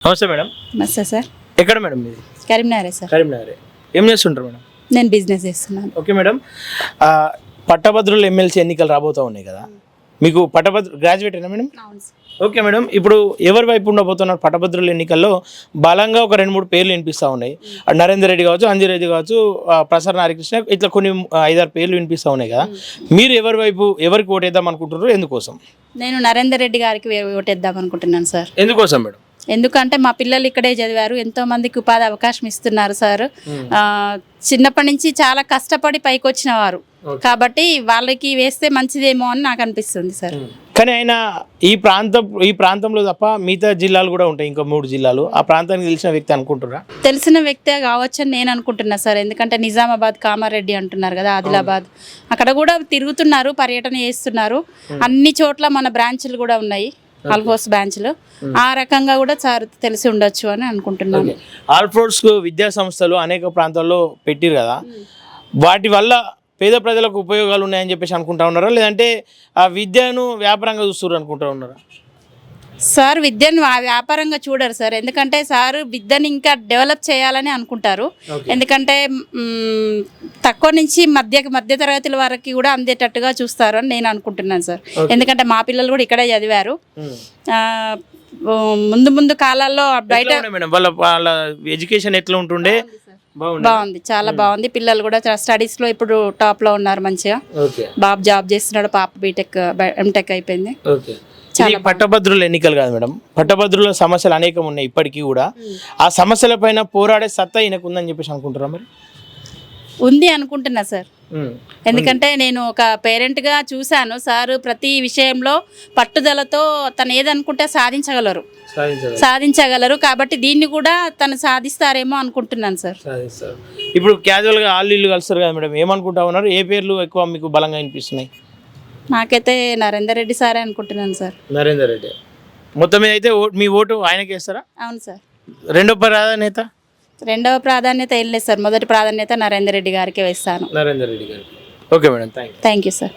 నమస్తే మేడం. నమస్తే సార్. ఎక్కడ మేడం మీది? కరీంనగర్ సార్. కరీంనగర్. ఏం చేస్తుంటారు మేడం? నేను బిజినెస్ చేస్తున్నాను. Okay madam. పట్టభద్రుల ఎమ్మెల్సీ ఎన్నికలు రాబోతూ ఉన్నాయి కదా, మీకు గ్రాడ్యుయేట్ అయినా మేడం? అవును సార్. ఓకే మేడం, ఇప్పుడు ఎవరి వైపు ఉండబోతున్నారు పట్టభద్రుల ఎన్నికల్లో? బలంగా ఒక 2-3 పేర్లు వినిపిస్తూ ఉన్నాయి. నరేందర్ రెడ్డి కావచ్చు, అంజిరెడ్డి కావచ్చు, ప్రసన్న హరికృష్ణ, ఇట్లా కొన్ని 5-6 పేర్లు వినిపిస్తూ ఉన్నాయి కదా. మీరు ఎవరికి ఓటేద్దాం అనుకుంటున్నారు, ఎందుకోసం? నేను నరేందర్ రెడ్డి గారికి ఓటేద్దాం అనుకుంటున్నాను సార్. ఎందుకోసం మేడం? ఎందుకంటే మా పిల్లలు ఇక్కడే చదివారు, ఎంతో మందికి ఉపాధి అవకాశం ఇస్తున్నారు సార్. చిన్నప్పటి నుంచి చాలా కష్టపడి పైకి వచ్చిన వారు కాబట్టి వాళ్ళకి వేస్తే మంచిదేమో అని నాకు అనిపిస్తుంది సార్. కానీ ఆయన ఈ ప్రాంతంలో తప్ప మిగతా జిల్లాలు కూడా ఉంటాయి, ఇంకా 3 జిల్లాలు. ఆ ప్రాంతానికి తెలిసిన వ్యక్తి అనుకుంటున్నారా? తెలిసిన వ్యక్తే కావచ్చు అని నేను అనుకుంటున్నా సార్. ఎందుకంటే నిజామాబాద్ కామారెడ్డి అంటున్నారు కదా, ఆదిలాబాద్ అక్కడ కూడా తిరుగుతున్నారు, పర్యటన చేస్తున్నారు. అన్ని చోట్ల మన బ్రాంచ్లు కూడా ఉన్నాయి, ఆల్ఫోర్స్ బ్రాంచ్లు. ఆ రకంగా కూడా సార్ తెలిసి ఉండొచ్చు అని అనుకుంటున్నాను. ఆల్ఫోర్స్ విద్యా సంస్థలు అనేక ప్రాంతాల్లో పెట్టిరు కదా, వాటి వల్ల పేద ప్రజలకు ఉపయోగాలు ఉన్నాయని చెప్పేసి అనుకుంటా ఉన్నారా, లేదంటే ఆ విద్యను వ్యాపారంగా చూస్తారు అనుకుంటా ఉన్నారా? సార్ విద్యను వ్యాపారంగా చూడరు సార్. ఎందుకంటే సార్ విద్యను ఇంకా డెవలప్ చేయాలని అనుకుంటారు. ఎందుకంటే తక్కువ నుంచి మధ్య తరగతుల వరకు కూడా అందేటట్టుగా చూస్తారు అని నేను అనుకుంటున్నాను సార్. ఎందుకంటే మా పిల్లలు కూడా ఇక్కడే చదివారు. ముందు కాలాల్లో బయట వాళ్ళ ఎడ్యుకేషన్ ఎట్లా ఉంటుండే? బాగుంది, చాలా బాగుంది. పిల్లలు కూడా స్టడీస్ లో ఇప్పుడు టాప్ లో ఉన్నారు మంచిగా. బాబు జాబ్ చేస్తున్నాడు, పాప బీటెక్ ఎంటెక్ అయిపోయింది. పట్టభద్రుల ఎన్నికలు కాదు మేడం, పట్టభద్రుల సమస్యలు అనేకం ఉన్నాయి ఇప్పటికీ కూడా. ఆ సమస్యల పైన పోరాడే సత్తా ఈయనకు ఉందని చెప్పేసి అనుకుంటారా? మరి ఉంది అనుకుంటున్నా సార్. ఎందుకంటే నేను ఒక పేరెంట్గా చూశాను, సార్ ప్రతి విషయంలో పట్టుదలతో తను ఏదనుకుంటే సాధించగలరు. కాబట్టి దీన్ని కూడా తను సాధిస్తారేమో అనుకుంటున్నాను సార్. ఇప్పుడు క్యాజువల్గా ఇల్లు కలుస్తారు కదా మేడం, ఏమనుకుంటా ఉన్నారు? ఏ పేర్లు ఎక్కువ మీకు బలంగా వినిపిస్తున్నాయి? నాకైతే నరేందర్ రెడ్డి సారే అనుకుంటున్నాను సార్. నరేందర్ రెడ్డి మొత్తం మీద అయితే మీ ఓటు ఆయనకి వేస్తారా? అవును సార్. రెండవ ప్రాధాన్యత ఏం లేదు సార్. మొదటి ప్రాధాన్యత నరేందర్ రెడ్డి గారికి వేస్తాను. నరేందర్ రెడ్డి గారికి. Okay madam, thank you sir.